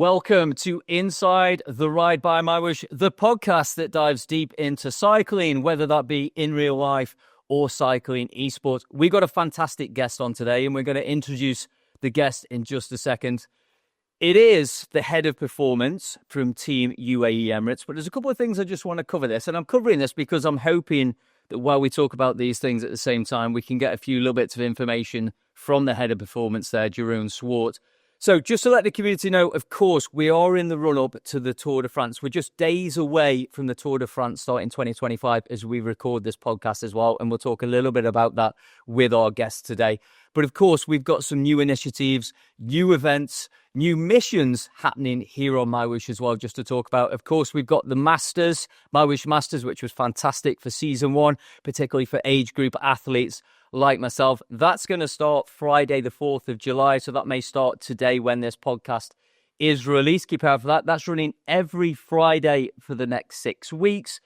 Welcome to Inside the Ride by MyWhoosh, the podcast that dives deep into cycling, whether that be in real life or cycling esports. We got a fantastic guest on today, and we're going to introduce the guest in just a second. It is the head of performance from Team UAE Emirates, but there's a couple of things I just want to cover this, and I'm covering this because I'm hoping that while we talk about these things at the same time, we can get a few little bits of information from the head of performance there, Jeroen Swart. So just to let the community know, of course, we are in the run-up to the Tour de France. We're just days away from the Tour de France starting 2025 as we record this podcast as well. And we'll talk a little bit about that with our guests today. But of course, we've got some new initiatives, new events, new missions happening here on MyWhoosh as well, just to talk about. Of course, we've got the Masters, MyWhoosh Masters, which was fantastic for season one, particularly for age group athletes like myself. That's going to start Friday, the 4th of July. So that may start today when this podcast is released. Keep out for that. That's running every Friday for the next 6 weeks.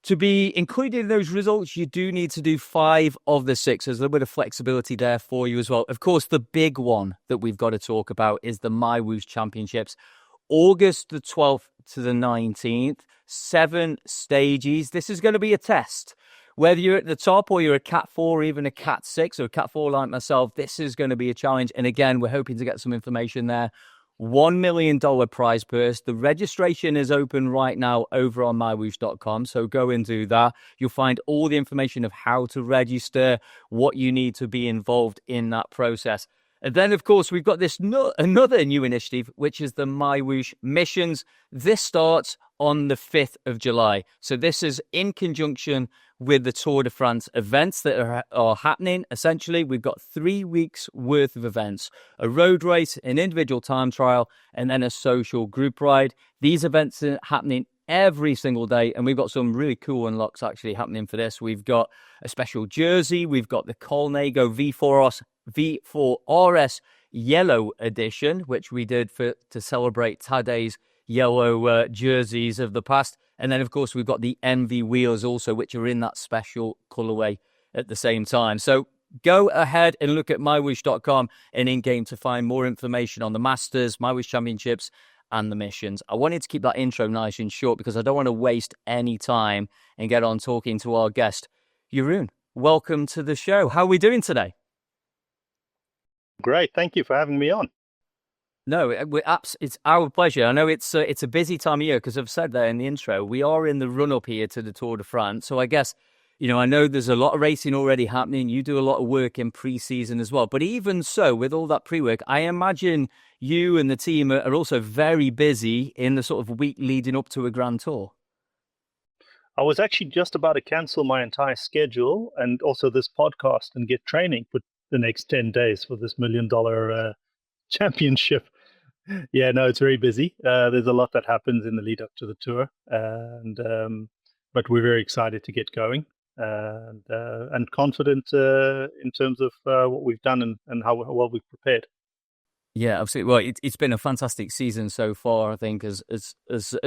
To be included in those results, you do need to do 5 of the 6. There's a little bit of flexibility there for you as well. Of course, the big one that we've got to talk about is the MyWhoosh Championships. August the 12th to the 19th, 7 stages. This is going to be a test. Whether you're at the top or you're a Cat 4 or even a Cat 6 or a Cat 4 like myself, this is going to be a challenge. And again, we're hoping to get some information there. $1 million prize purse. The registration is open right now over on mywhoosh.com. So go and do that. You'll find all the information of how to register, what you need to be involved in that process. And then, of course, we've got this another new initiative, which is the MyWhoosh Missions. This starts on the 5th of July. So this is in conjunction with the Tour de France events that are happening. Essentially, we've got 3 weeks worth of events, a road race, an individual time trial, and then a social group ride. These events are happening every single day, and we've got some really cool unlocks actually happening for this. We've got a special jersey. We've got the Colnago V4RS Yellow Edition, which we did to celebrate Tadej's yellow jerseys of the past. And then, of course, we've got the MV wheels also, which are in that special colorway at the same time. So go ahead and look at mywhoosh.com and in-game to find more information on the Masters, MyWhoosh Championships, and the missions. I wanted to keep that intro nice and short because I don't want to waste any time and get on talking to our guest. Jeroen, welcome to the show. How are we doing today? Great. Thank you for having me on. No, it's our pleasure. I know it's a busy time of year because I've said there in the intro, we are in the run-up here to the Tour de France. So I guess, I know there's a lot of racing already happening. You do a lot of work in pre-season as well. But even so, with all that pre-work, I imagine you and the team are also very busy in the sort of week leading up to a Grand Tour. I was actually just about to cancel my entire schedule and also this podcast and get training for the next 10 days for this $1 million championship. Yeah, no, it's very busy. There's a lot that happens in the lead up to the tour, but we're very excited to get going and confident in terms of what we've done and how well we've prepared. Yeah, absolutely. Well, it's been a fantastic season so far, I think, as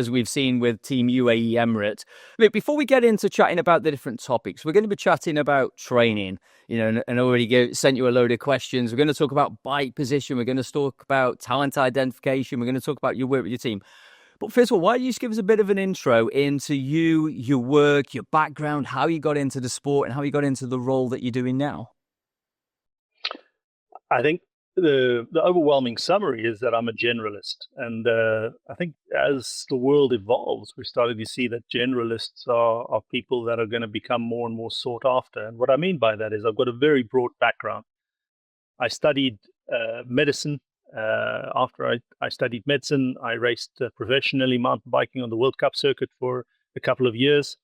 we've seen with Team UAE Emirates. Look, before we get into chatting about the different topics, we're going to be chatting about training, and already sent you a load of questions. We're going to talk about bike position. We're going to talk about talent identification. We're going to talk about your work with your team. But first of all, why don't you just give us a bit of an intro into you, your work, your background, how you got into the sport and how you got into the role that you're doing now? I think the overwhelming summary is that I'm a generalist. And I think as the world evolves, we're starting to see that generalists are people that are going to become more and more sought after. And what I mean by that is I've got a very broad background. I studied medicine. After I studied medicine, I raced professionally mountain biking on the World Cup circuit for a couple of years.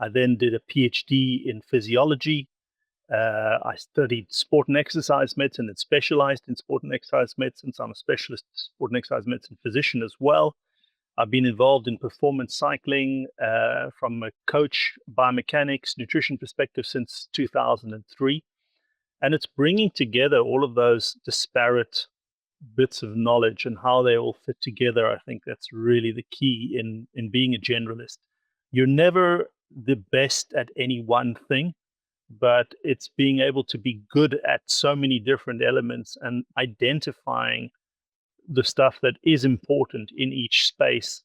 I then did a PhD in physiology. I studied sport and exercise medicine and specialized in sport and exercise medicine. So I'm a specialist sport and exercise medicine physician as well. I've been involved in performance cycling from a coach, biomechanics, nutrition perspective since 2003. And it's bringing together all of those disparate bits of knowledge and how they all fit together. I think that's really the key in being a generalist. You're never the best at any one thing, but it's being able to be good at so many different elements and identifying the stuff that is important in each space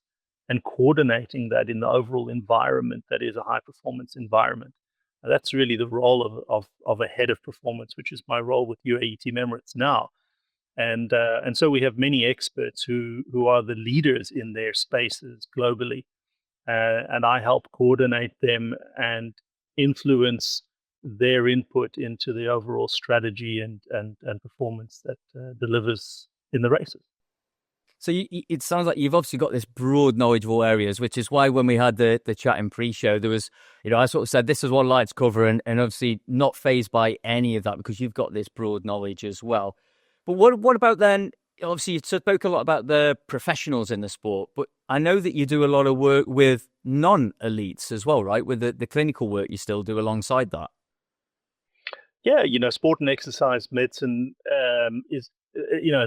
and coordinating that in the overall environment that is a high performance environment. And that's really the role of a head of performance, which is my role with UAE Team Emirates now. And so we have many experts who are the leaders in their spaces globally, and I help coordinate them and influence their input into the overall strategy and performance that delivers in the races. So it sounds like you've obviously got this broad knowledge of all areas, which is why when we had the chat in pre-show, there was, I sort of said, this is what I'd like to cover, and obviously not fazed by any of that because you've got this broad knowledge as well. But what about then, obviously you spoke a lot about the professionals in the sport, but I know that you do a lot of work with non-elites as well, right? With the clinical work you still do alongside that. Yeah, sport and exercise medicine is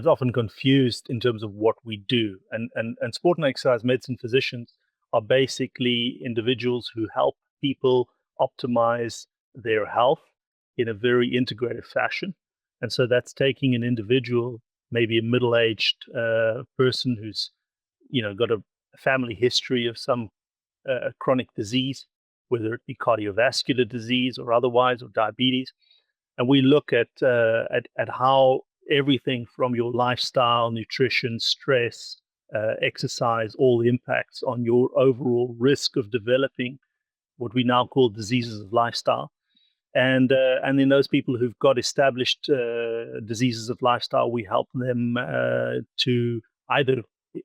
often confused in terms of what we do. And sport and exercise medicine physicians are basically individuals who help people optimize their health in a very integrated fashion. And so that's taking an individual, maybe a middle-aged person who's, got a family history of some chronic disease, whether it be cardiovascular disease or otherwise, or diabetes. And we look at how everything from your lifestyle, nutrition, stress, exercise, all impacts on your overall risk of developing what we now call diseases of lifestyle. And in those people who've got established diseases of lifestyle, we help them to either,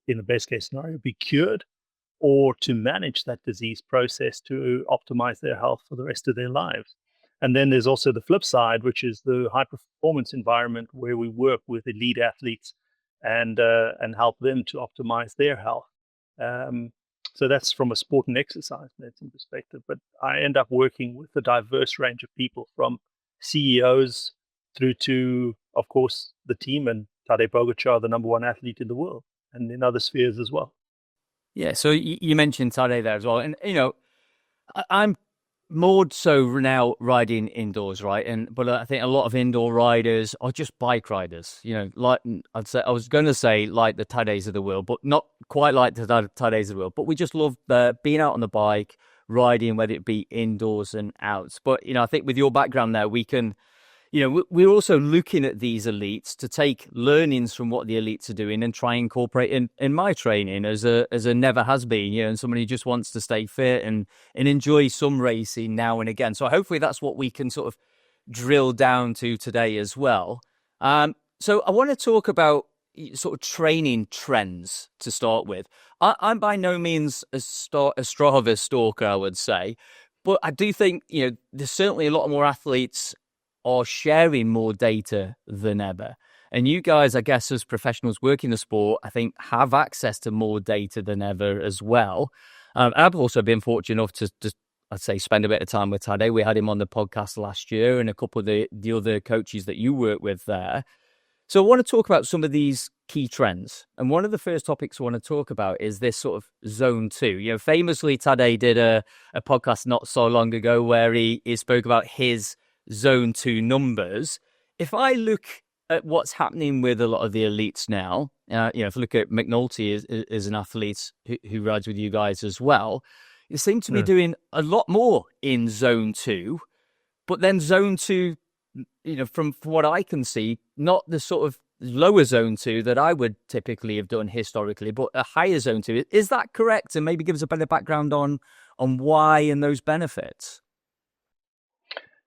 in the best case scenario, be cured, or to manage that disease process to optimize their health for the rest of their lives. And then there's also the flip side, which is the high performance environment where we work with elite athletes and help them to optimize their health. So that's from a sport and exercise medicine perspective. But I end up working with a diverse range of people, from CEOs through to, of course, the team and Tadej Pogacar, the number one athlete in the world, and in other spheres as well. Yeah, so you mentioned Tadej there as well. And, I'm more so now riding indoors, right? But I think a lot of indoor riders are just bike riders, like I was going to say like the Tadejs of the world, but not quite like the Tadejs of the world. But we just love being out on the bike, riding, whether it be indoors and outs. But, I think with your background there, we can, we're also looking at these elites to take learnings from what the elites are doing and try and incorporate in my training as a never has been, and someone who just wants to stay fit and enjoy some racing now and again. So hopefully that's what we can sort of drill down to today as well. So I want to talk about sort of training trends to start with. I'm by no means a Strava stalker, I would say, but I do think, there's certainly a lot more athletes are sharing more data than ever. And you guys, I guess, as professionals working the sport, I think have access to more data than ever as well. I've also been fortunate enough to just, I'd say, spend a bit of time with Tadej. We had him on the podcast last year, and a couple of the other coaches that you work with there. So I want to talk about some of these key trends. And one of the first topics I want to talk about is this sort of zone 2. Famously, Tadej did a podcast not so long ago where he spoke about his zone 2 numbers. If I look at what's happening with a lot of the elites now, if you look at McNulty is an athlete who rides with you guys as well, you seem to be doing a lot more in zone 2, but then zone 2, from what I can see, not the sort of lower zone 2 that I would typically have done historically, but a higher zone 2. Is that correct? And maybe give us a better background on why and those benefits.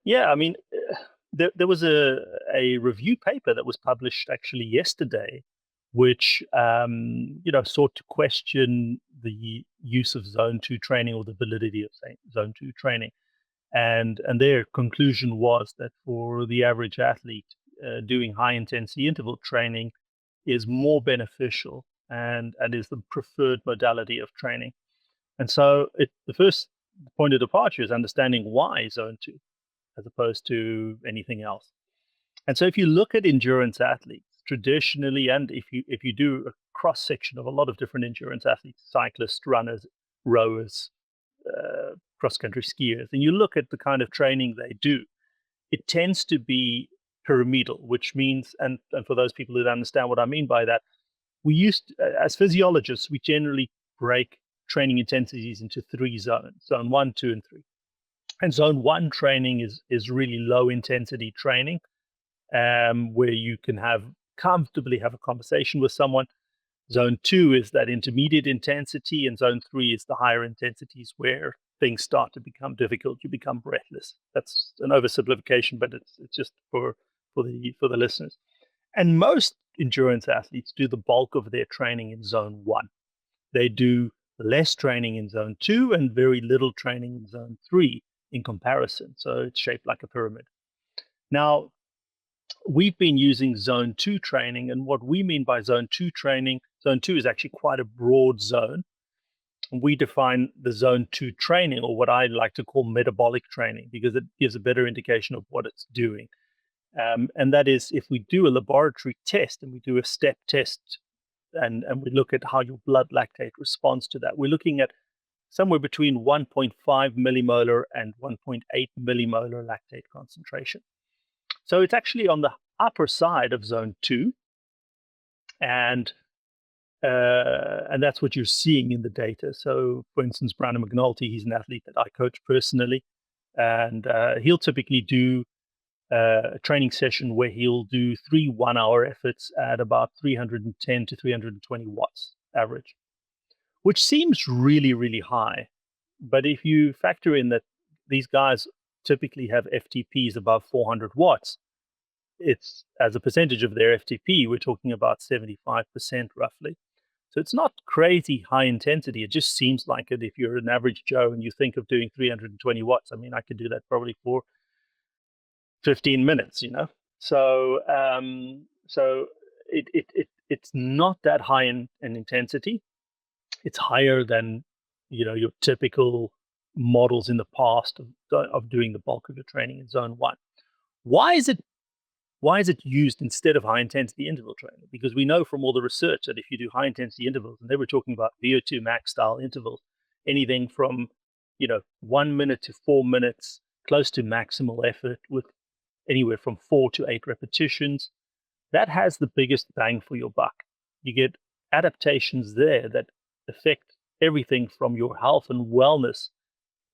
Yeah, I mean, there was a review paper that was published actually yesterday, which sought to question the use of zone 2 training, or the validity of zone 2 training, and their conclusion was that for the average athlete, doing high intensity interval training is more beneficial and is the preferred modality of training. And so the first point of departure is understanding why zone 2 as opposed to anything else. And so if you look at endurance athletes traditionally, and if you do a cross section of a lot of different endurance athletes, cyclists, runners, rowers, cross-country skiers, and you look at the kind of training they do, it tends to be pyramidal, which means, and for those people that understand what I mean by that, as physiologists, we generally break training intensities into 3 zones: zone 1, 2, and 3. And zone 1 training is really low intensity training, where you can comfortably have a conversation with someone. Zone 2 is that intermediate intensity, and zone 3 is the higher intensities where things start to become difficult. You become breathless. That's an oversimplification, but it's just for the listeners. And most endurance athletes do the bulk of their training in zone 1. They do less training in zone 2 and very little training in zone 3 in comparison. So it's shaped like a pyramid. Now, we've been using zone 2 training, and what we mean by zone 2 training, zone 2 is actually quite a broad zone. We define the zone 2 training, or what I like to call metabolic training, because it gives a better indication of what it's doing. And that is, if we do a laboratory test and we do a step test, and we look at how your blood lactate responds to that, we're looking at somewhere between 1.5 millimolar and 1.8 millimolar lactate concentration. So it's actually on the upper side of zone 2, and that's what you're seeing in the data. So, for instance, Brandon McNulty, he's an athlete that I coach personally, and he'll typically do a training session where he'll do 3 one-hour efforts at about 310 to 320 watts average, which seems really, really high. But if you factor in that these guys typically have FTPs above 400 watts, it's, as a percentage of their FTP, we're talking about 75% roughly. So it's not crazy high intensity. It just seems like it. If you're an average Joe and you think of doing 320 watts, I mean, I could do that probably for 15 minutes, So it's not that high in intensity. It's higher than, your typical models in the past of doing the bulk of your training in zone 1. Why is it used instead of high intensity interval training? Because we know from all the research that if you do high intensity intervals, and they were talking about VO2 max style intervals, anything from 1 minute to 4 minutes, close to maximal effort, with anywhere from 4 to 8 repetitions, that has the biggest bang for your buck. You get adaptations there that affect everything from your health and wellness,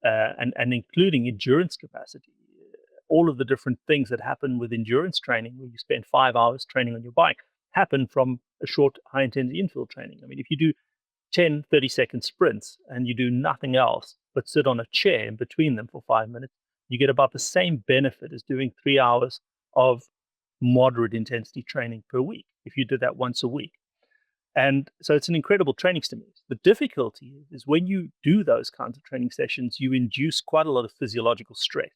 and including endurance capacity. All of the different things that happen with endurance training, where you spend 5 hours training on your bike, happen from a short high-intensity interval training. I mean, if you do 10, 30-second sprints and you do nothing else but sit on a chair in between them for 5 minutes, you get about the same benefit as doing 3 hours of moderate intensity training per week, if you did that once a week. And so it's an incredible training stimulus. The difficulty is when you do those kinds of training sessions, you induce quite a lot of physiological stress.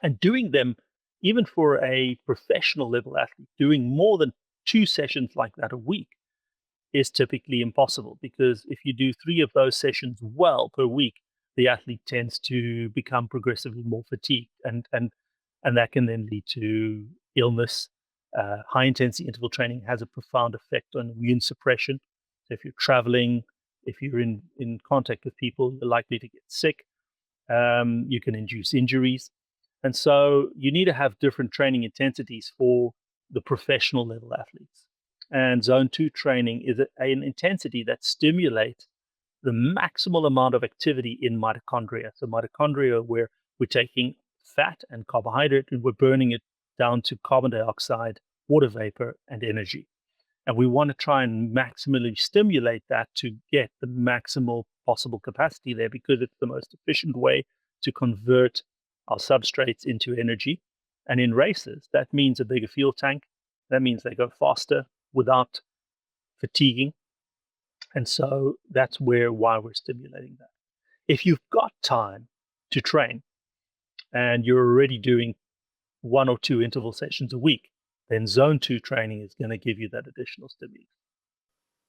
And doing them, even for a professional level athlete, doing more than 2 sessions like that a week is typically impossible, because if you do 3 of those sessions well per week, the athlete tends to become progressively more fatigued, and that can then lead to illness. High intensity interval training has a profound effect on immune suppression. So if you're traveling, if you're in contact with people, you're likely to get sick. You can induce injuries. And so you need to have different training intensities for the professional level athletes. And zone 2 training is an intensity that stimulates the maximal amount of activity in mitochondria. So mitochondria, where we're taking fat and carbohydrate and we're burning it down to carbon dioxide, water vapor, and energy. And we want to try and maximally stimulate that to get the maximal possible capacity there, because it's the most efficient way to convert our substrates into energy. And in races, that means a bigger fuel tank. That means they go faster without fatiguing. And so that's why we're stimulating that. If you've got time to train and you're already doing 1 or 2 interval sessions a week, then zone 2 training is going to give you that additional stimulus.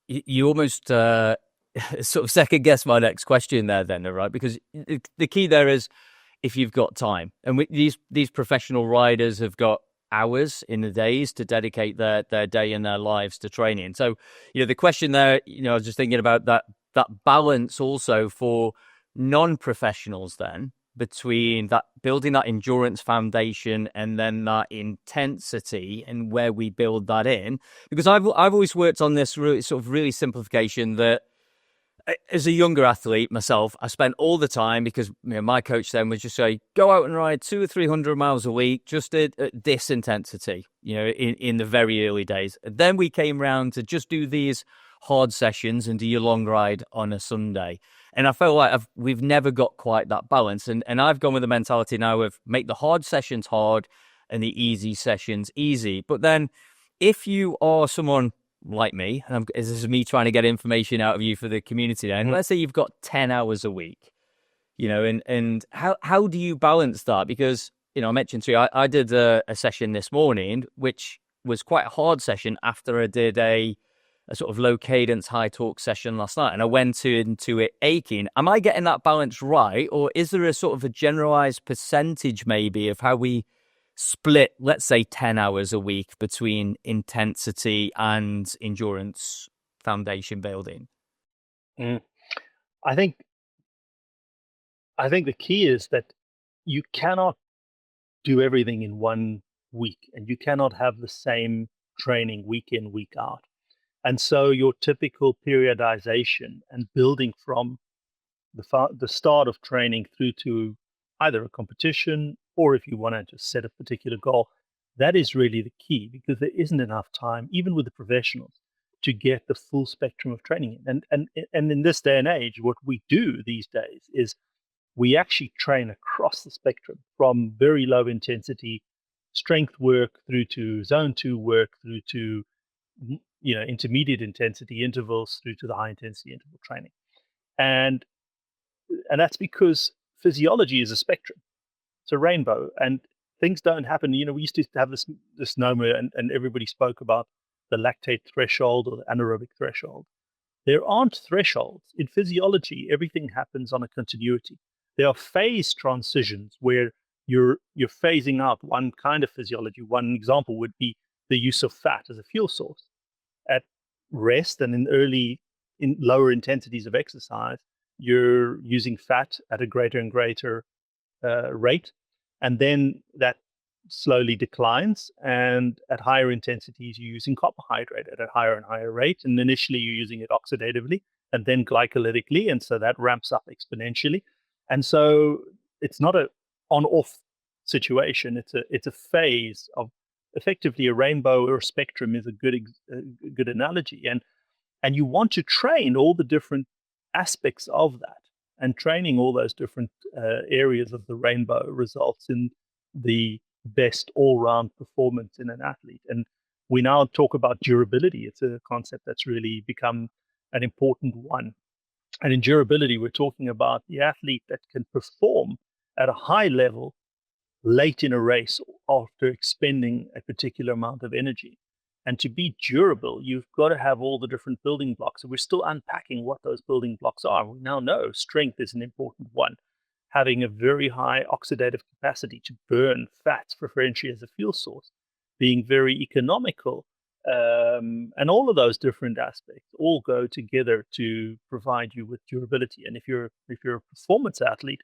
You almost sort of second guess my next question there then, right? Because the key there is if you've got time. And these professional riders have got hours in the days to dedicate their day and their lives to training. So, the question there, I was just thinking about that balance also for non-professionals then, between that building that endurance foundation and then that intensity and where we build that in? Because I've always worked on this really simplification that as a younger athlete myself, I spent all the time because my coach then would just say, go out and ride 200 or 300 miles a week, just at this intensity, in the very early days. And then we came round to just do these hard sessions and do your long ride on a Sunday. And I felt like we've never got quite that balance. And I've gone with the mentality now of make the hard sessions hard and the easy sessions easy. But then if you are someone like me, and this is me trying to get information out of you for the community now, and let's say you've got 10 hours a week, and how do you balance that? Because, I mentioned to you, I did a session this morning, which was quite a hard session after I did a sort of low cadence, high torque session last night, and I went into it aching. Am I getting that balance right? Or is there a sort of a generalized percentage maybe of how we split, let's say 10 hours a week between intensity and endurance foundation building? I think the key is that you cannot do everything in 1 week, and you cannot have the same training week in, week out. And so your typical periodization and building from the start of training through to either a competition, or if you wanted to set a particular goal, that is really the key, because there isn't enough time, even with the professionals, to get the full spectrum of training in. And in this day and age, what we do these days is we actually train across the spectrum, from very low intensity strength work through to zone 2 work, through to intermediate intensity intervals, through to the high intensity interval training. And that's because physiology is a spectrum. It's a rainbow, and things don't happen. We used to have this misnomer, and everybody spoke about the lactate threshold or the anaerobic threshold. There aren't thresholds. In physiology, everything happens on a continuity. There are phase transitions where you're phasing out one kind of physiology. One example would be the use of fat as a fuel source. At rest and in lower intensities of exercise, you're using fat at a greater and greater rate, and then that slowly declines, and at higher intensities you're using carbohydrate at a higher and higher rate, and initially you're using it oxidatively and then glycolytically, and so that ramps up exponentially. And so it's not a on-off situation, it's a phase of effectively a rainbow, or a spectrum is a good analogy. And you want to train all the different aspects of that, and training all those different areas of the rainbow results in the best all-round performance in an athlete. And we now talk about durability. It's a concept that's really become an important one. And in durability, we're talking about the athlete that can perform at a high level late in a race after expending a particular amount of energy. And to be durable, you've got to have all the different building blocks. And we're still unpacking what those building blocks are. We now know strength is an important one. Having a very high oxidative capacity to burn fats preferentially as a fuel source, being very economical, and all of those different aspects all go together to provide you with durability. And if you're a performance athlete,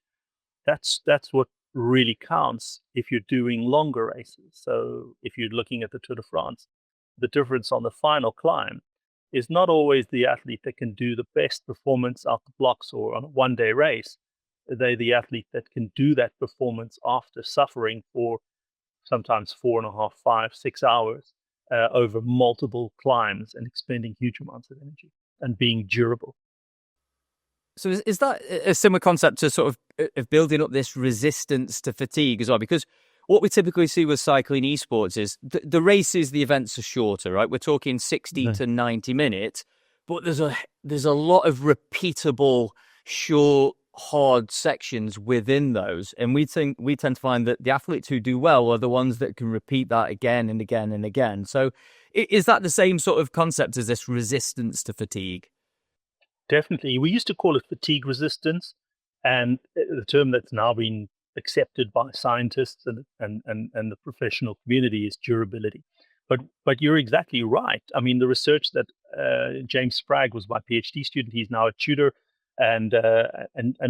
that's what really counts if you're doing longer races. So if you're looking at the Tour de France, the difference on the final climb is not always the athlete that can do the best performance out the blocks or on a one-day race. They're the athlete that can do that performance after suffering for sometimes 4.5, 5, 6 hours over multiple climbs and expending huge amounts of energy and being durable. So is that a similar concept to sort of building up this resistance to fatigue as well? Because what we typically see with cycling esports is the races, the events are shorter, right? We're talking 60 to 90 minutes, but there's a lot of repeatable, short, hard sections within those. And we tend to find that the athletes who do well are the ones that can repeat that again and again and again. So is that the same sort of concept as this resistance to fatigue? Definitely. We used to call it fatigue resistance, and the term that's now been accepted by scientists and the professional community is durability. But you're exactly right. I mean, the research that James Spragg was my PhD student, he's now a tutor And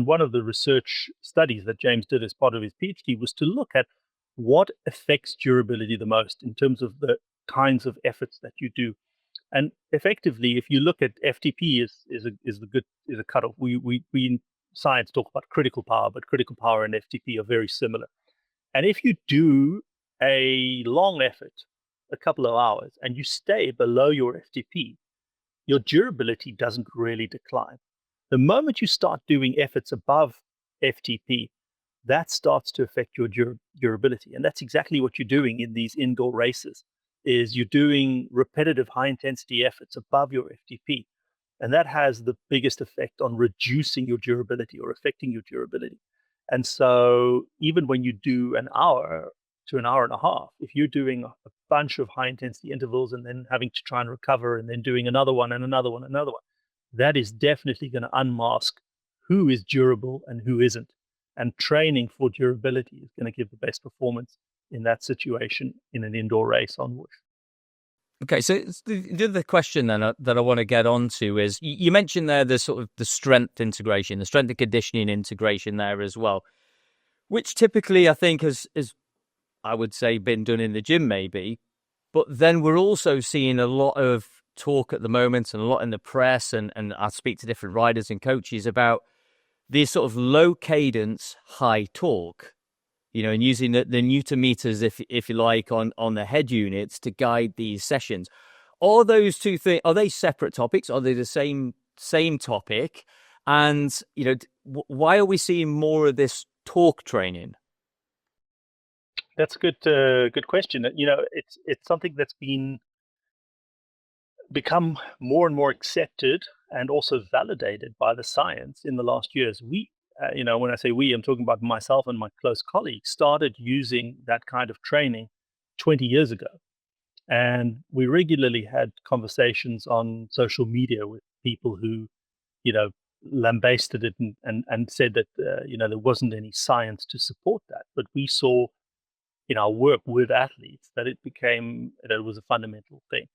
one of the research studies that James did as part of his PhD was to look at what affects durability the most in terms of the kinds of efforts that you do. And effectively, if you look at FTP is a cutoff. We in science talk about critical power, but critical power and FTP are very similar. And if you do a long effort, a couple of hours, and you stay below your FTP, your durability doesn't really decline. The moment you start doing efforts above FTP, that starts to affect your durability. And that's exactly what you're doing in these indoor races, is you're doing repetitive high intensity efforts above your FTP. And that has the biggest effect on reducing your durability or affecting your durability. And so even when you do an hour to an hour and a half, if you're doing a bunch of high intensity intervals and then having to try and recover and then doing another one and another one, another one, that is definitely going to unmask who is durable and who isn't. And training for durability is going to give the best performance in that situation in an indoor race on Whoosh. Okay, so the other question then that I want to get onto is you mentioned there the sort of the strength integration, the strength and conditioning integration there as well, which typically I think has I would say been done in the gym maybe, but then we're also seeing a lot of talk at the moment and a lot in the press and I speak to different riders and coaches about these sort of low cadence, high torque, and using the Newton meters, if you like, on the head units to guide these sessions. Are those two things, are they separate topics? Are they the same topic? And, why are we seeing more of this torque training? That's a good question. It's something that's become more and more accepted and also validated by the science in the last years. When I say we, I'm talking about myself and my close colleagues, started using that kind of training 20 years ago. And we regularly had conversations on social media with people who, lambasted it and said that, there wasn't any science to support that. But we saw in our work with athletes that it was a fundamental thing.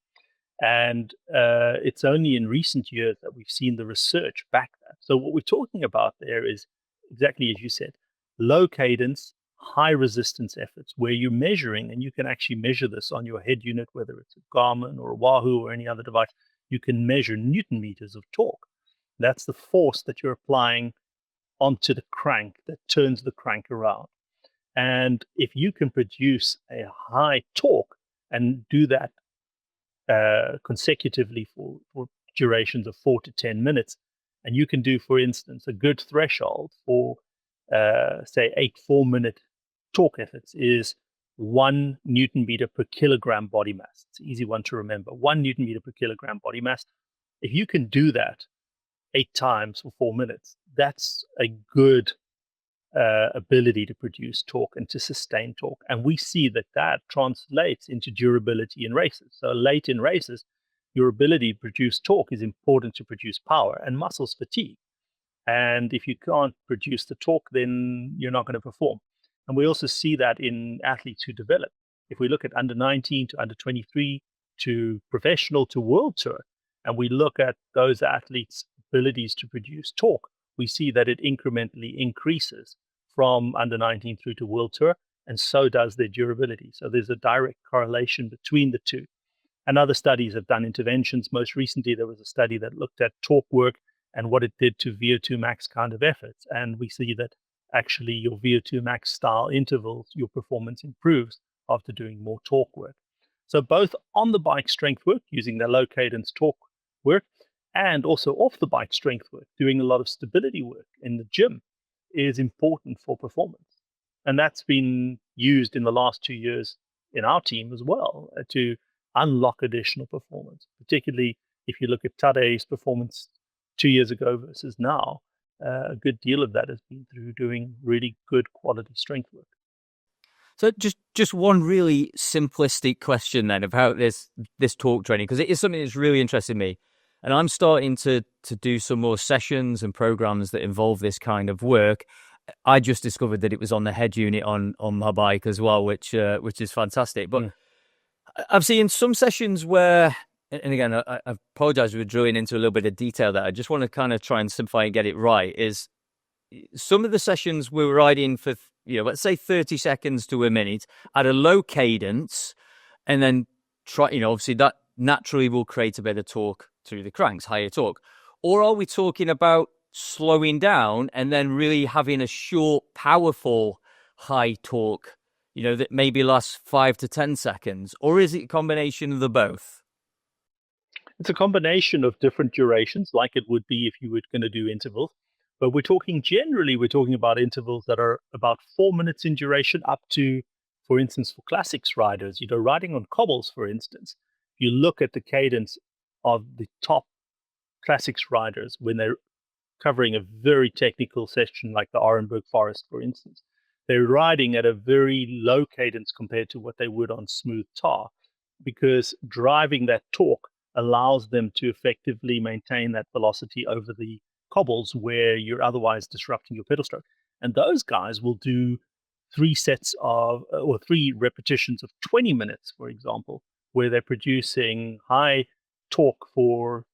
And it's only in recent years that we've seen the research back that. So what we're talking about there is exactly as you said, low cadence, high resistance efforts where you're measuring, and you can actually measure this on your head unit, whether it's a Garmin or a Wahoo or any other device. You can measure Newton meters of torque. That's the force that you're applying onto the crank that turns the crank around. And if you can produce a high torque and do that consecutively for durations of 4 to 10 minutes, and you can do, for instance, a good threshold for, say, 8 4-minute torque efforts is 1 Newton meter per kilogram body mass. It's an easy one to remember. 1 Newton meter per kilogram body mass. If you can do that 8 times for 4 minutes, that's a good ability to produce torque and to sustain torque. And we see that translates into durability in races. So late in races, your ability to produce torque is important to produce power, and muscles fatigue. And if you can't produce the torque, then you're not going to perform. And we also see that in athletes who develop. If we look at under 19 to under 23 to professional to world tour, and we look at those athletes' abilities to produce torque, we see that it incrementally increases from under 19 through to world tour, and so does their durability. So there's a direct correlation between the two. And other studies have done interventions. Most recently, there was a study that looked at torque work and what it did to VO2 max kind of efforts. And we see that actually your VO2 max style intervals, your performance improves after doing more torque work. So both on the bike strength work, using the low cadence torque work, and also off the bike strength work, doing a lot of stability work in the gym, is important for performance. And that's been used in the last 2 years in our team as well to unlock additional performance, particularly if you look at Tade's performance 2 years ago versus now. A good deal of that has been through doing really good quality strength work. So just one really simplistic question then about this torque training, because it is something that's really interesting me. And I'm starting to do some more sessions and programs that involve this kind of work. I just discovered that it was on the head unit on my bike as well, which is fantastic. But I've seen some sessions where and again, I apologize for drilling into a little bit of detail there. I just want to kind of try and simplify and get it right. Is some of the sessions we're riding for, let's say 30 seconds to a minute at a low cadence, and then try, obviously that naturally will create a bit of torque through the cranks, higher torque. Or are we talking about slowing down and then really having a short, powerful, high torque, that maybe lasts 5 to 10 seconds? Or is it a combination of the both? It's a combination of different durations, like it would be if you were going to do intervals. But we're talking about intervals that are about 4 minutes in duration, up to, for instance, for classics riders, riding on cobbles, for instance. You look at the cadence of the top classics riders when they're covering a very technical section like the Arenberg Forest, for instance. They're riding at a very low cadence compared to what they would on smooth tar, because driving that torque allows them to effectively maintain that velocity over the cobbles where you're otherwise disrupting your pedal stroke. And those guys will do 3 repetitions of 20 minutes, for example, where they're producing high torque for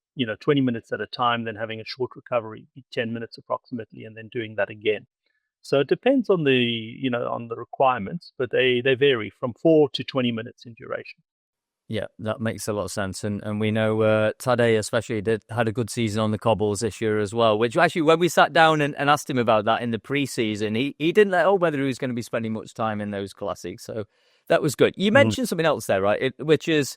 20 minutes at a time, then having a short recovery, 10 minutes approximately, and then doing that again. So it depends on the requirements, but they vary from 4 to 20 minutes in duration. Yeah, that makes a lot of sense. And we know Tadej especially had a good season on the cobbles this year as well, which actually when we sat down and asked him about that in the pre-season, he didn't let out whether he was going to be spending much time in those classics. So that was good. You mentioned something else there, right? Which is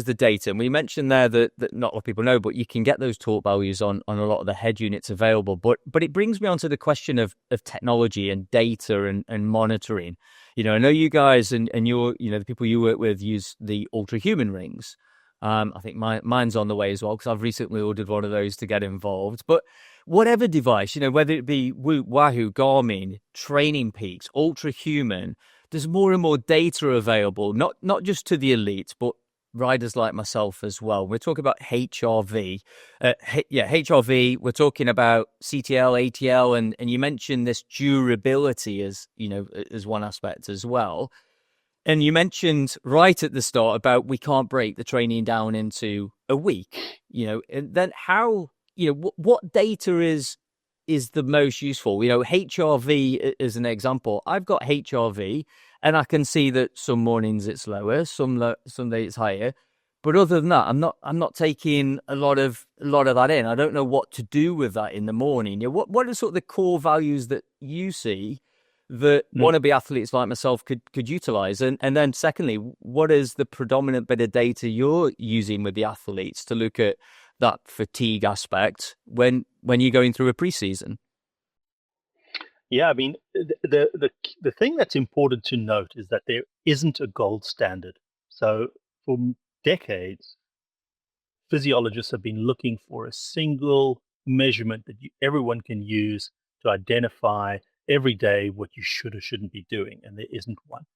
the data. And we mentioned there that not a lot of people know, but you can get those torque values on a lot of the head units available. But it brings me on to the question of technology and data and monitoring. I know you guys and your, the people you work with use the Ultra Human rings. I think mine's on the way as well, because I've recently ordered one of those to get involved. But whatever device, whether it be Wahoo, Garmin, Training Peaks, Ultra Human, there's more and more data available, not just to the elites, but riders like myself as well. We're talking about HRV. HRV. We're talking about CTL, ATL, and you mentioned this durability as one aspect as well. And you mentioned right at the start about we can't break the training down into a week. And then how what data is the most useful? HRV is an example. I've got HRV. And I can see that some mornings it's lower, some days it's higher. But other than that, I'm not taking a lot of that in. I don't know what to do with that in the morning. What are sort of the core values that you see that wannabe athletes like myself could utilize? And then secondly, what is the predominant bit of data you're using with the athletes to look at that fatigue aspect when you're going through a preseason? Yeah, I mean, the thing that's important to note is that there isn't a gold standard. So for decades, physiologists have been looking for a single measurement that everyone can use to identify every day what you should or shouldn't be doing, and there isn't one.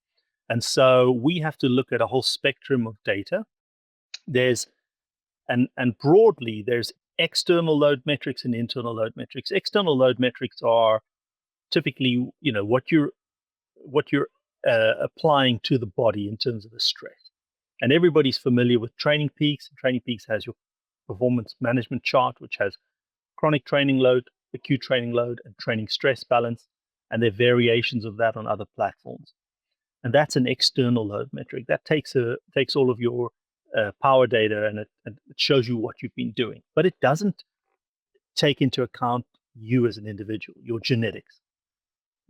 And so we have to look at a whole spectrum of data. And broadly, there's external load metrics and internal load metrics. External load metrics are typically, what you're applying to the body in terms of the stress. And everybody's familiar with Training Peaks. Training Peaks has your performance management chart, which has chronic training load, acute training load, and training stress balance, and there are variations of that on other platforms. And that's an external load metric that takes all of your power data and it shows you what you've been doing, but it doesn't take into account you as an individual, your genetics,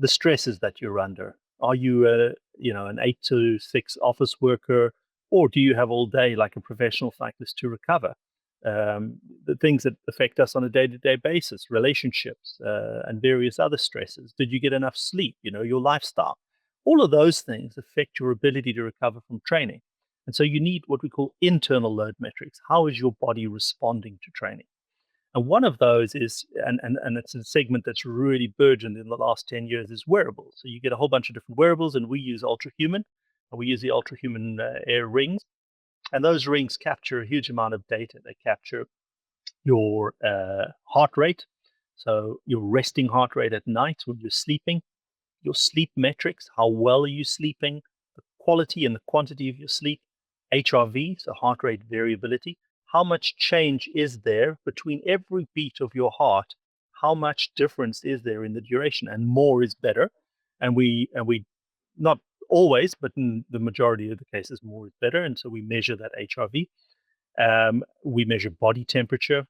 the stresses that you're under. Are you an 8 to 6 office worker, or do you have all day like a professional cyclist to recover? The things that affect us on a day-to-day basis, relationships, and various other stresses. Did you get enough sleep? Your lifestyle. All of those things affect your ability to recover from training. And so you need what we call internal load metrics. How is your body responding to training? And one of those is, and it's a segment that's really burgeoned in the last 10 years, is wearables. So you get a whole bunch of different wearables, and we use Ultra Human, and we use the Ultra Human Air rings. And those rings capture a huge amount of data. They capture your heart rate, so your resting heart rate at night when you're sleeping, your sleep metrics, how well are you sleeping, the quality and the quantity of your sleep, HRV, so heart rate variability. How much change is there between every beat of your heart? How much difference is there in the duration? And more is better. And we not always, but in the majority of the cases, more is better. And so we measure that HRV. We measure body temperature,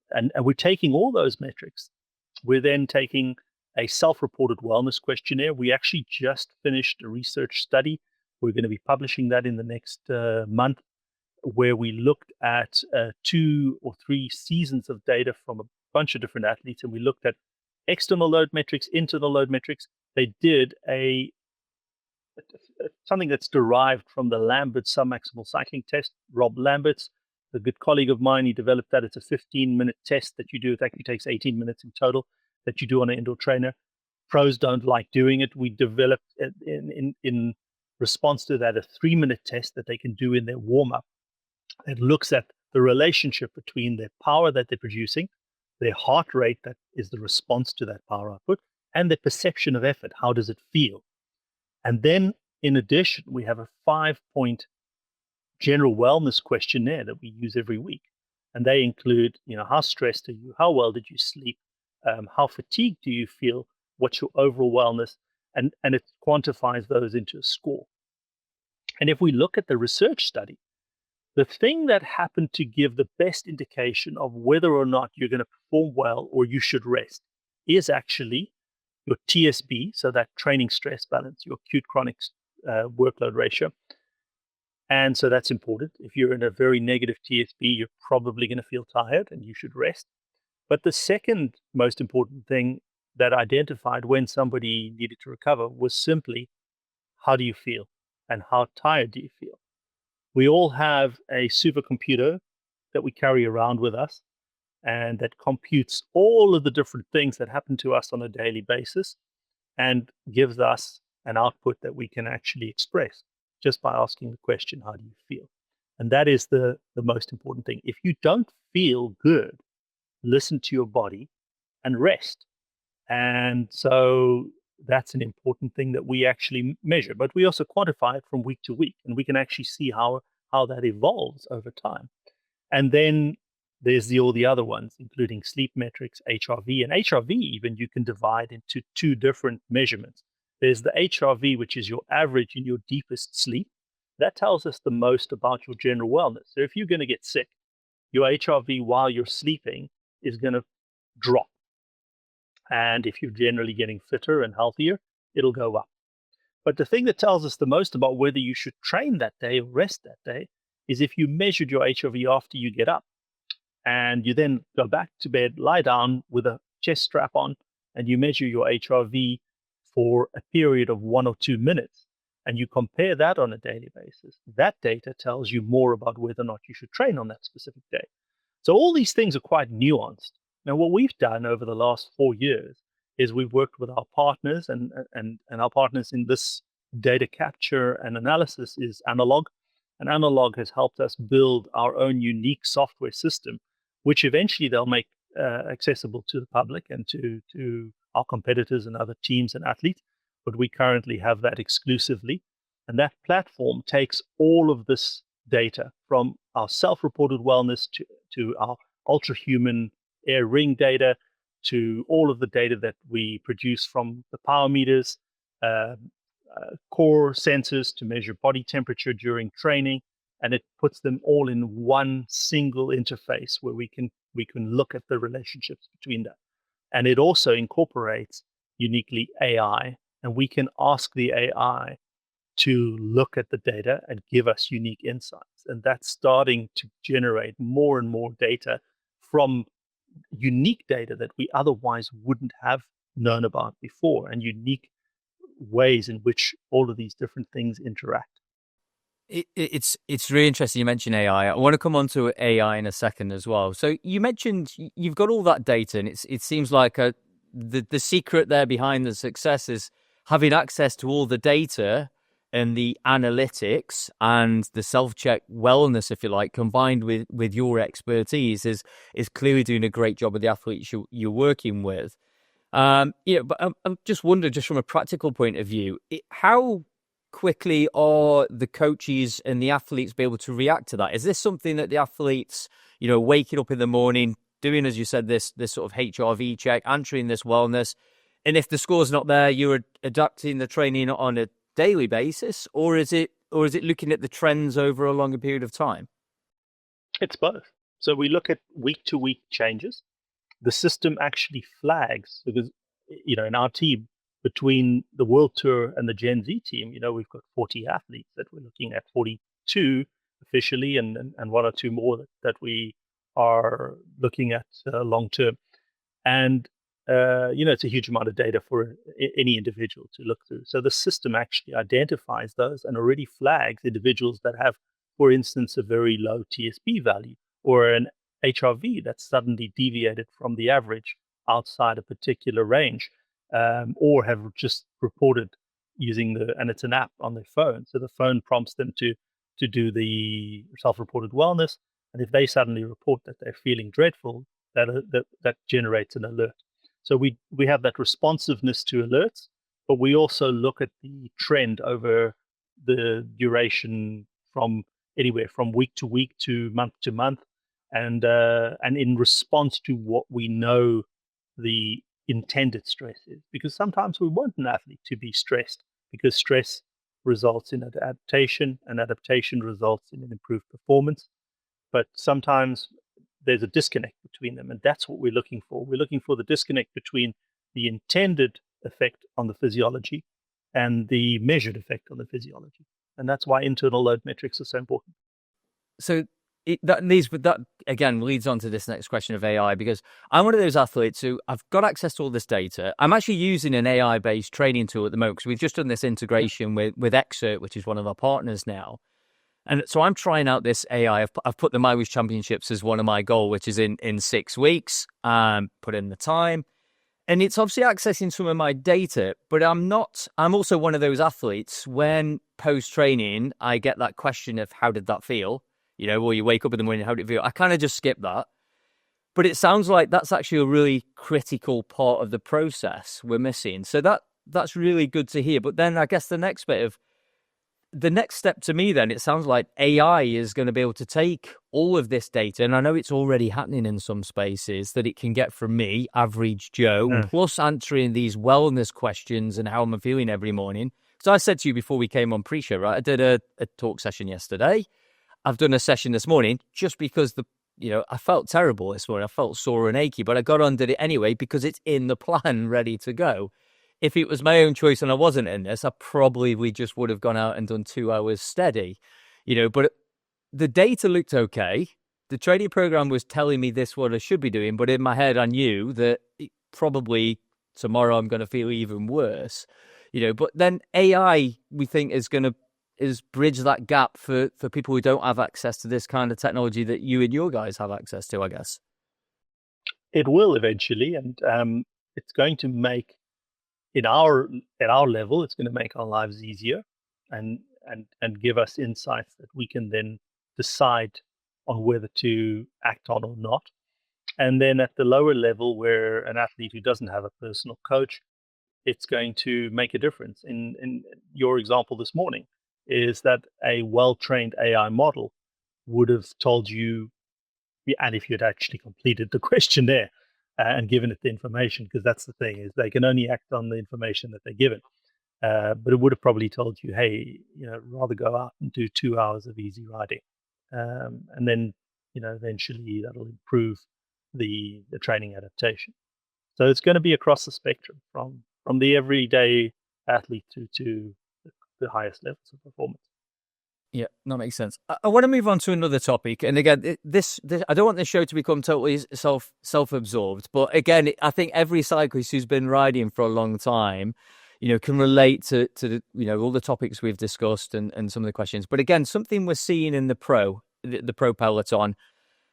and we're taking all those metrics. We're then taking a self-reported wellness questionnaire. We actually just finished a research study. We're going to be publishing that in the next month, where we looked at 2 or 3 seasons of data from a bunch of different athletes, and we looked at external load metrics, internal load metrics. They did something that's derived from the Lambert submaximal cycling test. Rob Lambert's a good colleague of mine. He developed that. It's a 15-minute test that you do. It actually takes 18 minutes in total that you do on an indoor trainer. Pros don't like doing it. We developed in response to that a 3-minute test that they can do in their warm-up. It looks at the relationship between their power that they're producing, their heart rate that is the response to that power output, and their perception of effort. How does it feel? And then, in addition, we have a 5-point general wellness questionnaire that we use every week. And they include, how stressed are you? How well did you sleep? How fatigued do you feel? What's your overall wellness? And it quantifies those into a score. And if we look at the research study, the thing that happened to give the best indication of whether or not you're going to perform well or you should rest is actually your TSB, so that training stress balance, your acute chronic workload ratio. And so that's important. If you're in a very negative TSB, you're probably going to feel tired and you should rest. But the second most important thing that identified when somebody needed to recover was simply, how do you feel? And how tired do you feel? We all have a supercomputer that we carry around with us, and that computes all of the different things that happen to us on a daily basis and gives us an output that we can actually express just by asking the question, how do you feel? And that is the most important thing. If you don't feel good, listen to your body and rest. And so that's an important thing that we actually measure, but we also quantify it from week to week, and we can actually see how that evolves over time. And then there's all the other ones, including sleep metrics, HRV. And HRV, even, you can divide into 2 different measurements. There's the HRV, which is your average in your deepest sleep. That tells us the most about your general wellness. So if you're going to get sick, your HRV while you're sleeping is going to drop. And if you're generally getting fitter and healthier, it'll go up. But the thing that tells us the most about whether you should train that day or rest that day is if you measured your HRV after you get up, and you then go back to bed, lie down with a chest strap on, and you measure your HRV for a period of 1 or 2 minutes, and you compare that on a daily basis, that data tells you more about whether or not you should train on that specific day. So all these things are quite nuanced. Now, what we've done over the last 4 years is we've worked with our partners, and our partners in this data capture and analysis is Analog. And Analog has helped us build our own unique software system, which eventually they'll make accessible to the public and to our competitors and other teams and athletes. But we currently have that exclusively. And that platform takes all of this data from our self-reported wellness to our ultra-human air ring data, to all of the data that we produce from the power meters, core sensors to measure body temperature during training, and it puts them all in one single interface where we can look at the relationships between that. And it also incorporates uniquely AI, and we can ask the AI to look at the data and give us unique insights. And that's starting to generate more and more data from unique data that we otherwise wouldn't have known about before, and unique ways in which all of these different things interact. It's really interesting you mentioned AI. I want to come on to AI in a second as well. So you mentioned you've got all that data, and it seems like the secret there behind the success is having access to all the data and the analytics and the self-check wellness, if you like, combined with your expertise is clearly doing a great job with the athletes you're working with. But I'm just wondering, just from a practical point of view, how quickly are the coaches and the athletes be able to react to that? Is this something that the athletes, waking up in the morning, doing, as you said, this sort of HRV check, answering this wellness, and if the score's not there, you're adapting the training on a daily basis, or is it looking at the trends over a longer period of time? It's both. So we look at week to week changes. The system actually flags because, in our team, between the World Tour and the Gen Z team, we've got 40 athletes that we're looking at, 42 officially, and one or two more that we are looking at long term. And, it's a huge amount of data for any individual to look through. So the system actually identifies those and already flags individuals that have, for instance, a very low TSB value or an HRV that's suddenly deviated from the average outside a particular range, or have just reported using and it's an app on their phone. So the phone prompts them to do the self-reported wellness. And if they suddenly report that they're feeling dreadful, that generates an alert. So we have that responsiveness to alerts, but we also look at the trend over the duration from anywhere from week to month, and in response to what we know the intended stress is. Because sometimes we want an athlete to be stressed because stress results in adaptation, and adaptation results in an improved performance. But sometimes there's a disconnect between them, and that's what we're looking for. We're looking for the disconnect between the intended effect on the physiology and the measured effect on the physiology. And that's why internal load metrics are so important. So that again leads on to this next question of AI, because I'm one of those athletes who I've got access to all this data. I'm actually using an AI-based training tool at the moment because we've just done this integration with Exert, which is one of our partners now. And so I'm trying out this AI. I've put the MyWhoosh Championships as one of my goal, which is in 6 weeks. Put in the time. And it's obviously accessing some of my data, but I'm also one of those athletes when post-training, I get that question of how did that feel? Will you wake up in the morning, how did it feel? I kind of just skip that. But it sounds like that's actually a really critical part of the process we're missing. So that's really good to hear. But then I guess the next step to me, then, it sounds like AI is going to be able to take all of this data, and I know it's already happening in some spaces, that it can get from me, average Joe, plus answering these wellness questions and how I'm feeling every morning. So I said to you before we came on pre-show, right, I did a talk session yesterday. I've done a session this morning just because I felt terrible this morning. I felt sore and achy, but I got on, did it anyway because it's in the plan, ready to go. If it was my own choice and I wasn't in this, I probably just would have gone out and done 2 hours steady, but the data looked okay. The training program was telling me this, what I should be doing. But in my head, I knew that probably tomorrow I'm going to feel even worse, but then AI, we think, is going to bridge that gap for people who don't have access to this kind of technology that you and your guys have access to, I guess. It will eventually. And it's going to make, at our level, it's going to make our lives easier and give us insights that we can then decide on whether to act on or not. And then at the lower level, where an athlete who doesn't have a personal coach, it's going to make a difference. In your example this morning is that a well-trained AI model would have told you, and if you had actually completed the questionnaire and given it the information, because that's the thing, is they can only act on the information that they're given. But it would have probably told you, hey, rather go out and do 2 hours of easy riding. And then, eventually that'll improve the training adaptation. So it's going to be across the spectrum from the everyday athlete to the highest levels of performance. Yeah, that makes sense. I want to move on to another topic. And again, this I don't want this show to become totally self-absorbed. But again, I think every cyclist who's been riding for a long time, can relate to all the topics we've discussed and some of the questions. But again, something we're seeing in the pro peloton,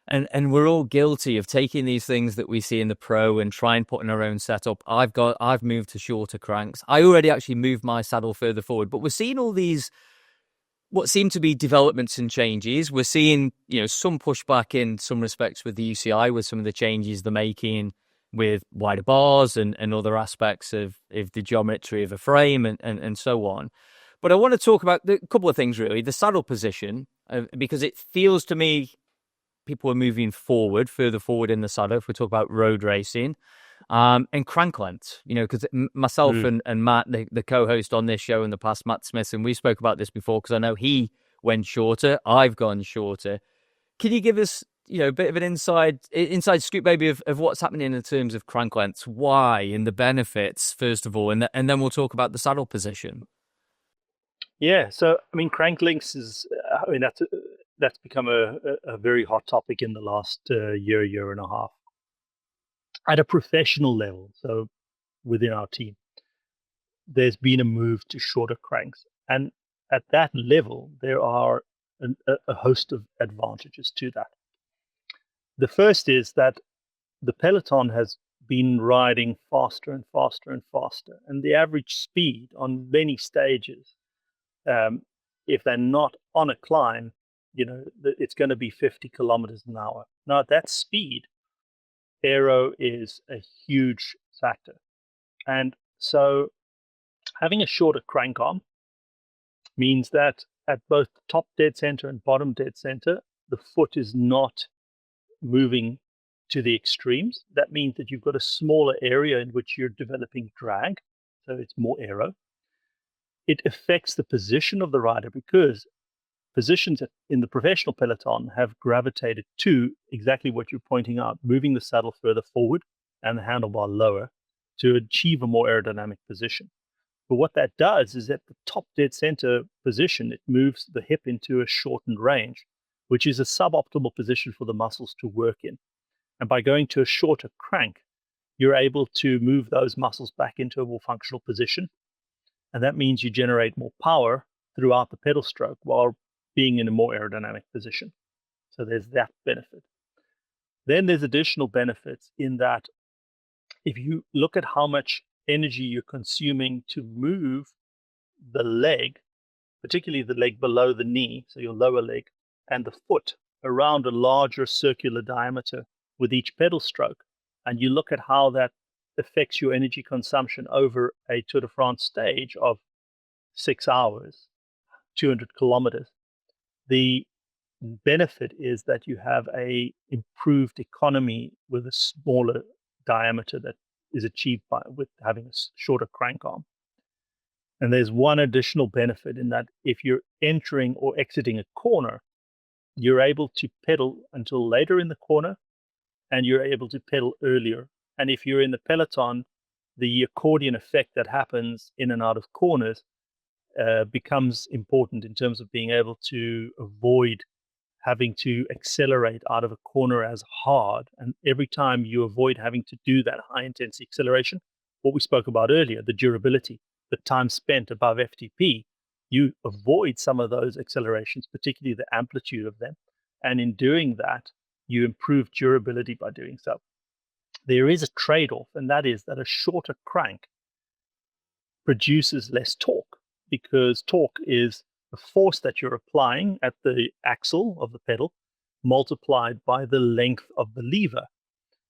and we're all guilty of taking these things that we see in the pro and try and put in our own setup. I've moved to shorter cranks. I already actually moved my saddle further forward, but we're seeing all these what seem to be developments and changes. We're seeing, some pushback in some respects with the UCI with some of the changes they're making with wider bars and other aspects of the geometry of a frame and so on. But I want to talk about a couple of things, really. The saddle position, because it feels to me people are moving further forward in the saddle, if we talk about road racing, and crank length, because myself and Matt, the co-host on this show in the past, Matt Smith, and we spoke about this before, because I know he went shorter, I've gone shorter. Can you give us, a bit of an inside scoop, maybe, of what's happening in terms of crank lengths, why, and the benefits, first of all, and then we'll talk about the saddle position. Yeah, so crank lengths is, that's become a very hot topic in the last year and a half. At a professional level, so within our team, there's been a move to shorter cranks. And at that level, there are a host of advantages to that. The first is that the peloton has been riding faster and faster and faster. And the average speed on many stages, if they're not on a climb, it's going to be 50 kilometers an hour. Now, at that speed, aero is a huge factor. And so having a shorter crank arm means that at both the top dead center and bottom dead center, the foot is not moving to the extremes. That means that you've got a smaller area in which you're developing drag, so it's more aero. It affects the position of the rider because positions in the professional peloton have gravitated to exactly what you're pointing out, moving the saddle further forward and the handlebar lower to achieve a more aerodynamic position. But what that does is at the top dead center position, it moves the hip into a shortened range, which is a suboptimal position for the muscles to work in. And by going to a shorter crank, you're able to move those muscles back into a more functional position. And that means you generate more power throughout the pedal stroke while being in a more aerodynamic position. So there's that benefit. Then there's additional benefits in that if you look at how much energy you're consuming to move the leg, particularly the leg below the knee, so your lower leg, and the foot around a larger circular diameter with each pedal stroke, and you look at how that affects your energy consumption over a Tour de France stage of 6 hours, 200 kilometers, the benefit is that you have a improved economy with a smaller diameter that is achieved with having a shorter crank arm. And there's one additional benefit in that if you're entering or exiting a corner, you're able to pedal until later in the corner, and you're able to pedal earlier. And if you're in the peloton, the accordion effect that happens in and out of corners becomes important in terms of being able to avoid having to accelerate out of a corner as hard. And every time you avoid having to do that high intensity acceleration, what we spoke about earlier, the durability, the time spent above FTP, you avoid some of those accelerations, particularly the amplitude of them. And in doing that, you improve durability by doing so. There is a trade-off, and that is that a shorter crank produces less torque, because torque is the force that you're applying at the axle of the pedal multiplied by the length of the lever.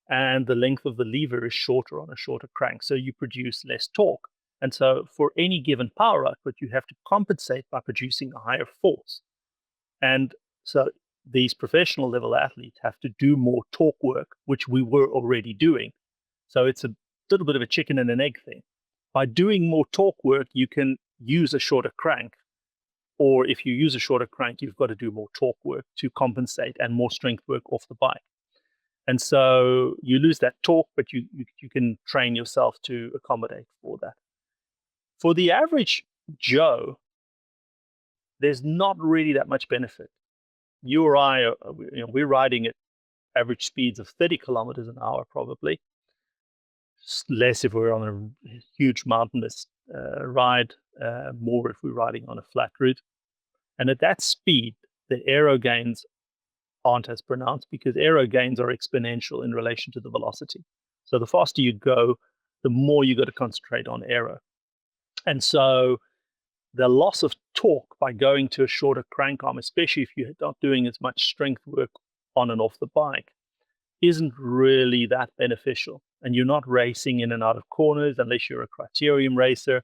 And the length of the lever is shorter on a shorter crank, so you produce less torque. And so for any given power output, you have to compensate by producing a higher force. And so these professional level athletes have to do more torque work, which we were already doing. So it's a little bit of a chicken and an egg thing. By doing more torque work, you can use a shorter crank. Or if you use a shorter crank, you've got to do more torque work to compensate and more strength work off the bike. And so you lose that torque, but you can train yourself to accommodate for that. For the average Joe, there's not really that much benefit. You or I, we're riding at average speeds of 30 kilometers an hour, probably. Less if we're on a huge mountainous ride, more if we're riding on a flat route. And at that speed, the aero gains aren't as pronounced because aero gains are exponential in relation to the velocity. So the faster you go, the more you got to concentrate on aero. And so the loss of torque by going to a shorter crank arm, especially if you're not doing as much strength work on and off the bike, isn't really that beneficial. And you're not racing in and out of corners unless you're a criterium racer.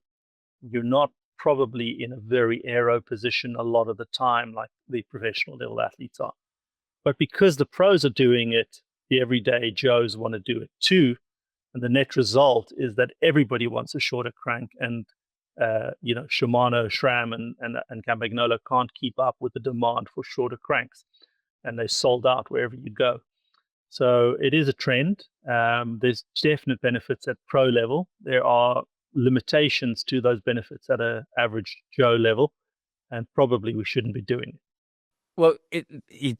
You're not probably in a very aero position a lot of the time, like the professional level athletes are. But because the pros are doing it, the everyday Joes want to do it too. And the net result is that everybody wants a shorter crank, and Shimano, SRAM, and Campagnolo can't keep up with the demand for shorter cranks, and they're sold out wherever you go. So it is a trend. There's definite benefits at pro level. There are limitations to those benefits at an average Joe level, and probably we shouldn't be doing it. Well,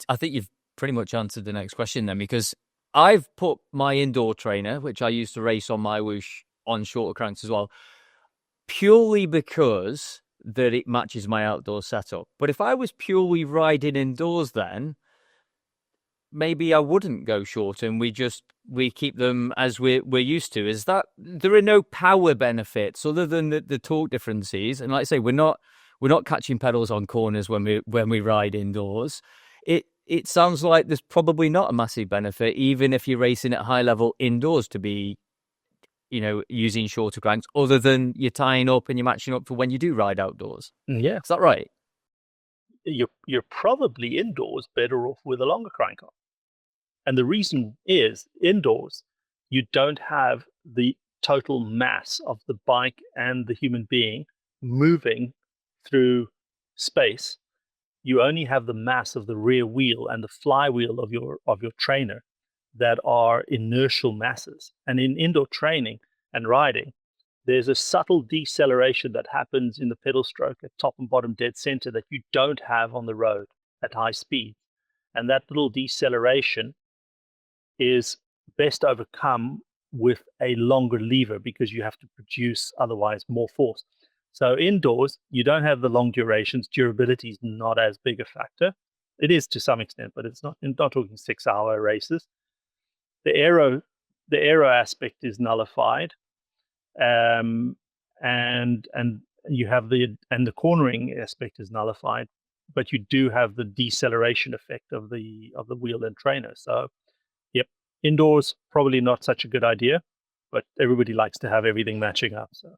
I think you've pretty much answered the next question then, because I've put my indoor trainer, which I used to race on MyWhoosh, on shorter cranks as well, purely because that it matches my outdoor setup. But if I was purely riding indoors, then maybe I wouldn't go short, and we keep them as we're used to. Is that there are no power benefits other than the torque differences? And like I say, we're not catching pedals on corners when we ride indoors. It sounds like there's probably not a massive benefit, even if you're racing at high level indoors, to be, using shorter cranks, other than you're tying up and you're matching up for when you do ride outdoors. Yeah, is that right? You're probably indoors better off with a longer crank on. And the reason is, indoors, you don't have the total mass of the bike and the human being moving through space. You only have the mass of the rear wheel and the flywheel of your trainer that are inertial masses. And in indoor training and riding, there's a subtle deceleration that happens in the pedal stroke at top and bottom dead center that you don't have on the road at high speed. And that little deceleration is best overcome with a longer lever, because you have to produce otherwise more force. So indoors, you don't have the long durations. Durability is not as big a factor. It is to some extent, but it's not. I'm not talking 6-hour races. The aero aspect is nullified, and you have the cornering aspect is nullified, but you do have the deceleration effect of the wheel and trainer. So, yep, indoors probably not such a good idea, but everybody likes to have everything matching up. So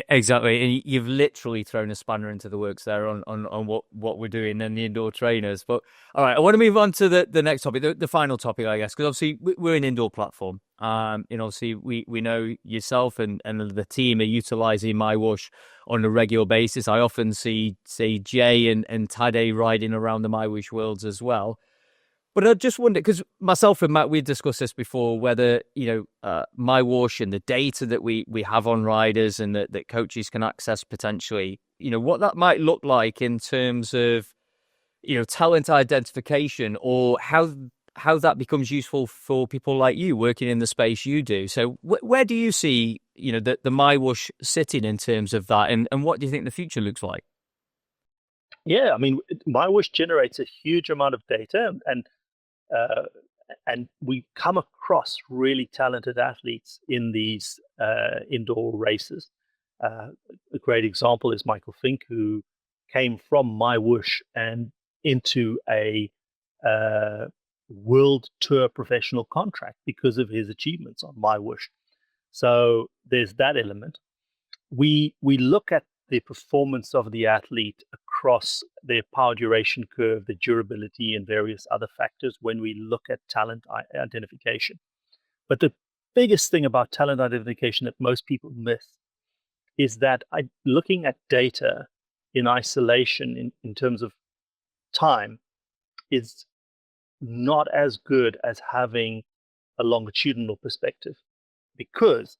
exactly, and you've literally thrown a spanner into the works there on what we're doing and the indoor trainers. But all right, I want to move on to the next topic, the final topic, I guess, because obviously we're an indoor platform. Obviously we know yourself and the team are utilizing MyWhoosh on a regular basis. I often see Jay and Tade riding around the MyWhoosh worlds as well. But I just wonder, because myself and Matt, we discussed this before, whether, MyWhoosh and the data that we have on riders and that coaches can access potentially, what that might look like in terms of, talent identification, or how that becomes useful for people like you working in the space you do. So where do you see, the MyWhoosh sitting in terms of that, and what do you think the future looks like? Yeah, I mean, MyWhoosh generates a huge amount of data, and we come across really talented athletes in these indoor races. A great example is Michael Fink, who came from MyWhoosh and into a world tour professional contract because of his achievements on MyWhoosh. So there's that element. We look at the performance of the athlete across their power duration curve, the durability, and various other factors when we look at talent identification. But the biggest thing about talent identification that most people miss is that looking at data in isolation in terms of time is not as good as having a longitudinal perspective. Because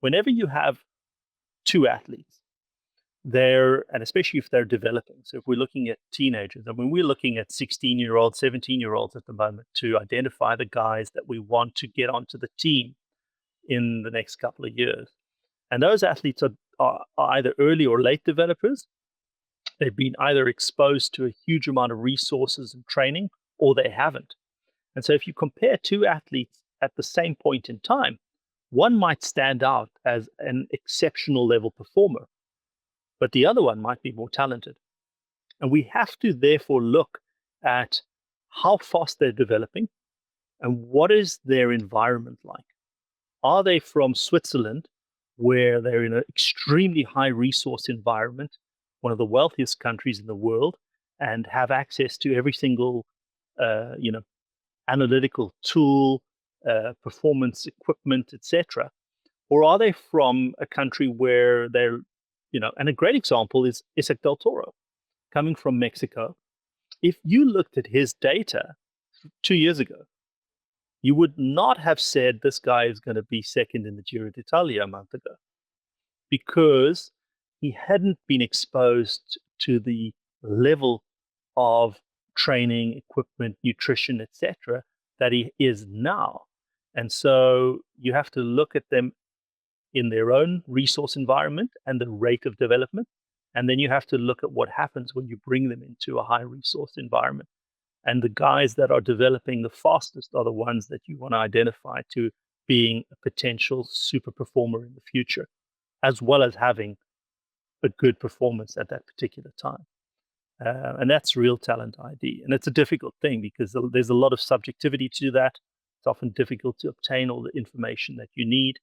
whenever you have two athletes, and especially if they're developing. So if we're looking at teenagers, and when we're looking at 16-year-olds, 17-year-olds at the moment, to identify the guys that we want to get onto the team in the next couple of years. And those athletes are either early or late developers. They've been either exposed to a huge amount of resources and training, or they haven't. And so if you compare two athletes at the same point in time, one might stand out as an exceptional level performer, but the other one might be more talented. And we have to therefore look at how fast they're developing and what is their environment like. Are they from Switzerland, where they're in an extremely high resource environment one of the wealthiest countries in the world and have access to every single, analytical tool, performance equipment, etc.? Or are they from a country where they're, and a great example is Isaac Del Toro, coming from Mexico. If you looked at his data 2 years ago, you would not have said this guy is going to be second in the Giro d'Italia a month ago, because he hadn't been exposed to the level of training, equipment, nutrition, etc., that he is now. And so you have to look at them in their own resource environment and the rate of development. And then you have to look at what happens when you bring them into a high resource environment. And the guys that are developing the fastest are the ones that you want to identify to being a potential super performer in the future, as well as having a good performance at that particular time. And that's real talent ID. And it's a difficult thing because there's a lot of subjectivity to that. It's often difficult to obtain all the information that you need.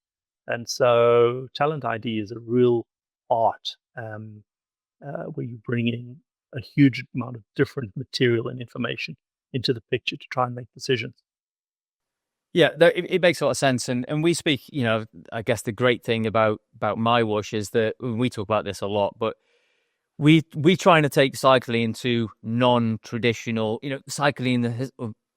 And so talent ID is a real art where you bring in a huge amount of different material and information into the picture to try and make decisions. Yeah, it makes a lot of sense. And we speak, I guess the great thing about MyWhoosh is that we talk about this a lot, but we trying to take cycling into non-traditional, cycling has,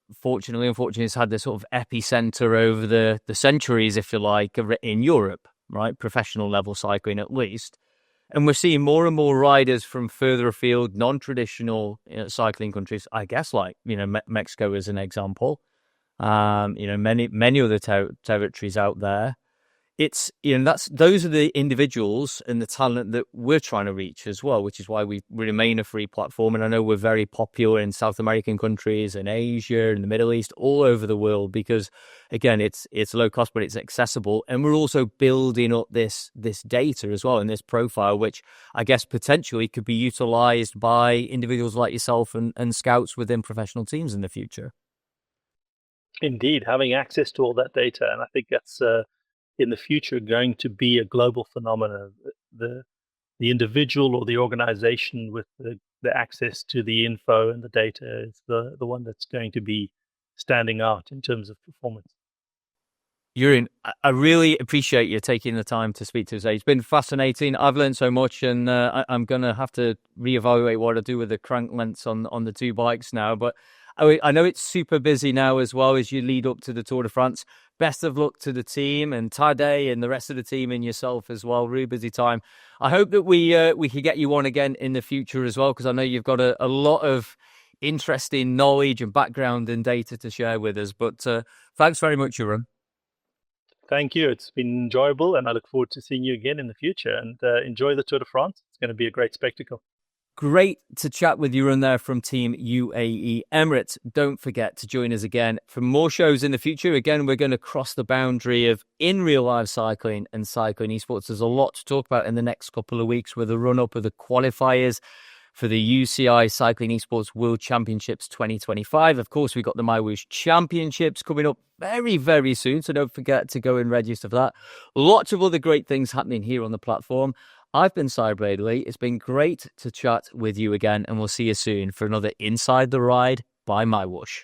unfortunately, has had this sort of epicenter over the centuries, if you like, in Europe, right? Professional level cycling, at least. And we're seeing more and more riders from further afield, non-traditional cycling countries, I guess, like, Mexico as an example. Many other territories out there. It's, those are the individuals and the talent that we're trying to reach as well, which is why we remain a free platform. And I know we're very popular in South American countries and Asia and the Middle East, all over the world, because again, it's low cost, but it's accessible. And we're also building up this data as well, and this profile, which I guess potentially could be utilized by individuals like yourself and scouts within professional teams in the future. Indeed, having access to all that data. And I think that's in the future going to be a global phenomenon. The individual or the organization with the access to the info and the data is the one that's going to be standing out in terms of performance. Jeroen, I really appreciate you taking the time to speak to us today. It's been fascinating. I've learned so much, and I'm going to have to reevaluate what I do with the crank lengths on the two bikes now. But I know it's super busy now as well as you lead up to the Tour de France. Best of luck to the team and Tadej and the rest of the team and yourself as well. Really busy time. I hope that we can get you on again in the future as well, because I know you've got a lot of interesting knowledge and background and data to share with us. But thanks very much, Jeroen. Thank you. It's been enjoyable, and I look forward to seeing you again in the future. And enjoy the Tour de France. It's going to be a great spectacle. Great to chat with you, there from Team UAE Emirates. Don't forget to join us again for more shows in the future. Again, we're going to cross the boundary of in real life cycling and cycling esports. There's a lot to talk about in the next couple of weeks with the run up of the qualifiers for the UCI Cycling Esports World Championships 2025. Of course, we've got the MyWhoosh Championships coming up very, very soon. So don't forget to go and register for that. Lots of other great things happening here on the platform. I've been Cyblade Lee. It's been great to chat with you again, and we'll see you soon for another Inside the Ride by MyWhoosh.